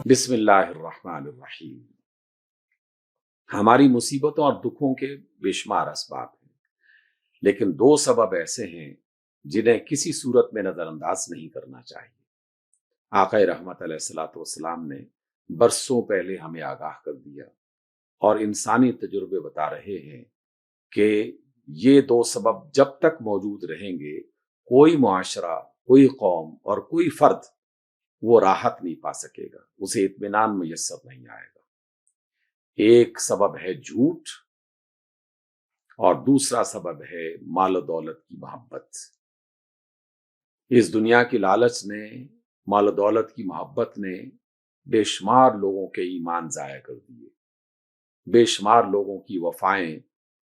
بسم اللہ الرحمن الرحیم۔ ہماری مصیبتوں اور دکھوں کے بے شمار اسباب ہیں، لیکن دو سبب ایسے ہیں جنہیں کسی صورت میں نظر انداز نہیں کرنا چاہیے۔ آقا رحمت علیہ الصلوۃ والسلام نے برسوں پہلے ہمیں آگاہ کر دیا اور انسانی تجربے بتا رہے ہیں کہ یہ دو سبب جب تک موجود رہیں گے، کوئی معاشرہ، کوئی قوم اور کوئی فرد وہ راحت نہیں پا سکے گا، اسے اطمینان میسر نہیں آئے گا۔ ایک سبب ہے جھوٹ اور دوسرا سبب ہے مال و دولت کی محبت۔ اس دنیا کی لالچ نے، مال و دولت کی محبت نے بے شمار لوگوں کے ایمان ضائع کر دیے، بے شمار لوگوں کی وفائیں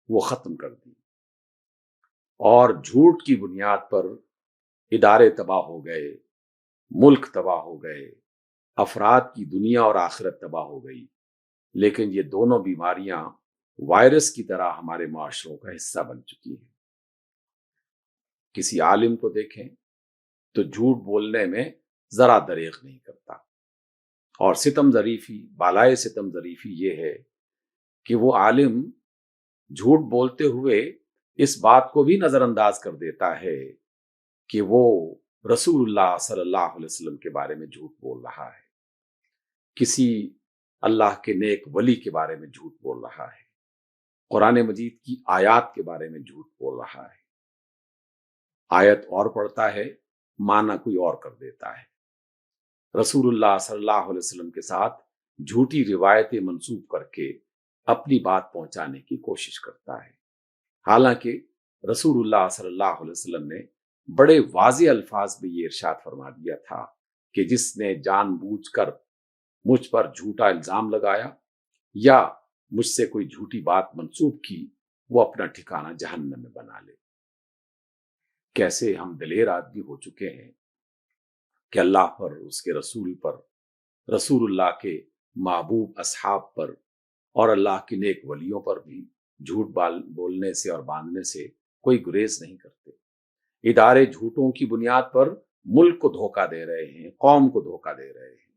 وہ ختم کر دی، اور جھوٹ کی بنیاد پر ادارے تباہ ہو گئے، ملک تباہ ہو گئے، افراد کی دنیا اور آخرت تباہ ہو گئی۔ لیکن یہ دونوں بیماریاں وائرس کی طرح ہمارے معاشروں کا حصہ بن چکی ہیں۔ کسی عالم کو دیکھیں تو جھوٹ بولنے میں ذرا دریغ نہیں کرتا، اور ستم ظریفی، بالائے ستم ظریفی یہ ہے کہ وہ عالم جھوٹ بولتے ہوئے اس بات کو بھی نظر انداز کر دیتا ہے کہ وہ رسول اللہ صلی اللہ علیہ وسلم کے بارے میں جھوٹ بول رہا ہے، کسی اللہ کے نیک ولی کے بارے میں جھوٹ بول رہا ہے، قرآن مجید کی آیات کے بارے میں جھوٹ بول رہا ہے۔ آیت اور پڑھتا ہے، معنی کوئی اور کر دیتا ہے۔ رسول اللہ صلی اللہ علیہ وسلم کے ساتھ جھوٹی روایتیں منسوب کر کے اپنی بات پہنچانے کی کوشش کرتا ہے، حالانکہ رسول اللہ صلی اللہ علیہ وسلم نے بڑے واضح الفاظ میں یہ ارشاد فرما دیا تھا کہ جس نے جان بوجھ کر مجھ پر جھوٹا الزام لگایا یا مجھ سے کوئی جھوٹی بات منسوب کی، وہ اپنا ٹھکانہ جہنم میں بنا لے۔ کیسے ہم دلیر آدمی ہو چکے ہیں کہ اللہ پر، اس کے رسول پر، رسول اللہ کے محبوب اصحاب پر اور اللہ کے نیک ولیوں پر بھی جھوٹ بولنے سے اور باندھنے سے کوئی گریز نہیں کرتے۔ ادارے جھوٹوں کی بنیاد پر ملک کو دھوکہ دے رہے ہیں، قوم کو دھوکہ دے رہے ہیں،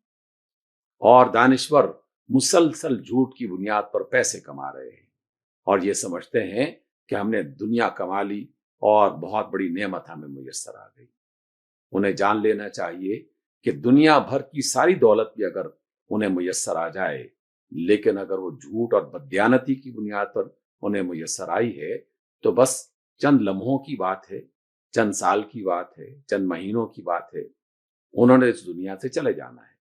اور دانشور مسلسل جھوٹ کی بنیاد پر پیسے کما رہے ہیں، اور یہ سمجھتے ہیں کہ ہم نے دنیا کما لی اور بہت بڑی نعمت ہمیں میسر آ گئی۔ انہیں جان لینا چاہیے کہ دنیا بھر کی ساری دولت بھی اگر انہیں میسر آ جائے، لیکن اگر وہ جھوٹ اور بددیانتی کی بنیاد پر انہیں میسر آئی ہے تو بس چند لمحوں کی بات ہے، چند سال کی بات ہے، چند مہینوں کی بات ہے، انہوں نے اس دنیا سے چلے جانا ہے۔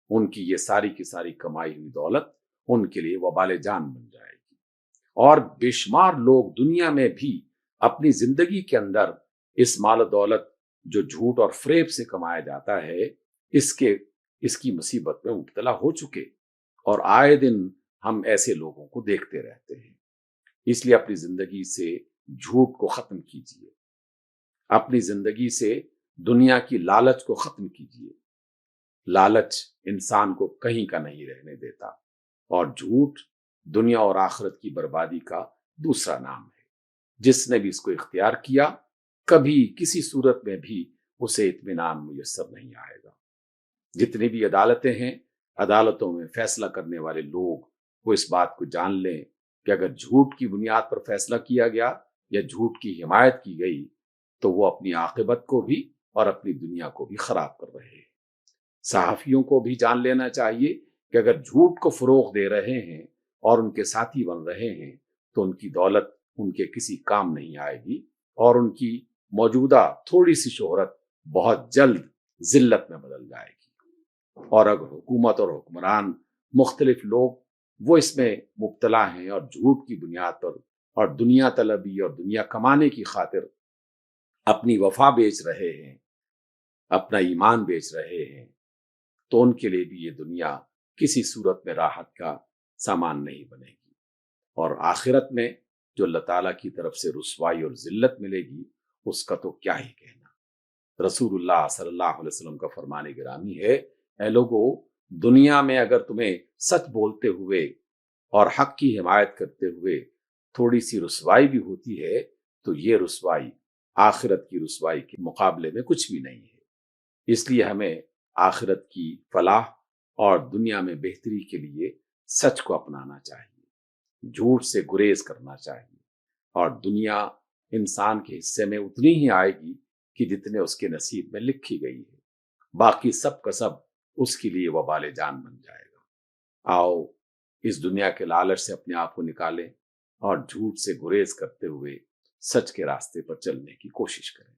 ان کی یہ ساری کی ساری کمائی ہوئی دولت ان کے لیے وبال جان بن جائے گی، اور بے شمار لوگ دنیا میں بھی اپنی زندگی کے اندر اس مال و دولت جو جھوٹ اور فریب سے کمایا جاتا ہے، اس کی مصیبت میں مبتلا ہو چکے، اور آئے دن ہم ایسے لوگوں کو دیکھتے رہتے ہیں۔ اس لیے اپنی زندگی سے جھوٹ کو ختم کیجیے، اپنی زندگی سے دنیا کی لالچ کو ختم کیجیے۔ لالچ انسان کو کہیں کا نہیں رہنے دیتا، اور جھوٹ دنیا اور آخرت کی بربادی کا دوسرا نام ہے۔ جس نے بھی اس کو اختیار کیا، کبھی کسی صورت میں بھی اسے اطمینان میسر نہیں آئے گا۔ جتنی بھی عدالتیں ہیں، عدالتوں میں فیصلہ کرنے والے لوگ وہ اس بات کو جان لیں کہ اگر جھوٹ کی بنیاد پر فیصلہ کیا گیا یا جھوٹ کی حمایت کی گئی تو وہ اپنی عاقبت کو بھی اور اپنی دنیا کو بھی خراب کر رہے ہیں۔ صحافیوں کو بھی جان لینا چاہیے کہ اگر جھوٹ کو فروغ دے رہے ہیں اور ان کے ساتھی بن رہے ہیں تو ان کی دولت ان کے کسی کام نہیں آئے گی، اور ان کی موجودہ تھوڑی سی شہرت بہت جلد ذلت میں بدل جائے گی۔ اور اگر حکومت اور حکمران، مختلف لوگ وہ اس میں مبتلا ہیں اور جھوٹ کی بنیاد پر اور دنیا طلبی اور دنیا کمانے کی خاطر اپنی وفا بیچ رہے ہیں، اپنا ایمان بیچ رہے ہیں، تو ان کے لیے بھی یہ دنیا کسی صورت میں راحت کا سامان نہیں بنے گی، اور آخرت میں جو اللہ تعالیٰ کی طرف سے رسوائی اور ذلت ملے گی، اس کا تو کیا ہی کہنا۔ رسول اللہ صلی اللہ علیہ وسلم کا فرمان گرامی ہے، اے لوگو، دنیا میں اگر تمہیں سچ بولتے ہوئے اور حق کی حمایت کرتے ہوئے تھوڑی سی رسوائی بھی ہوتی ہے تو یہ رسوائی آخرت کی رسوائی کے مقابلے میں کچھ بھی نہیں ہے۔ اس لیے ہمیں آخرت کی فلاح اور دنیا میں بہتری کے لیے سچ کو اپنانا چاہیے، جھوٹ سے گریز کرنا چاہیے، اور دنیا انسان کے حصے میں اتنی ہی آئے گی کہ جتنے اس کے نصیب میں لکھی گئی ہے، باقی سب کا سب اس کے لیے وبال جان بن جائے گا۔ آؤ اس دنیا کے لالچ سے اپنے آپ کو نکالیں اور جھوٹ سے گریز کرتے ہوئے سچ کے راستے پر چلنے کی کوشش کریں۔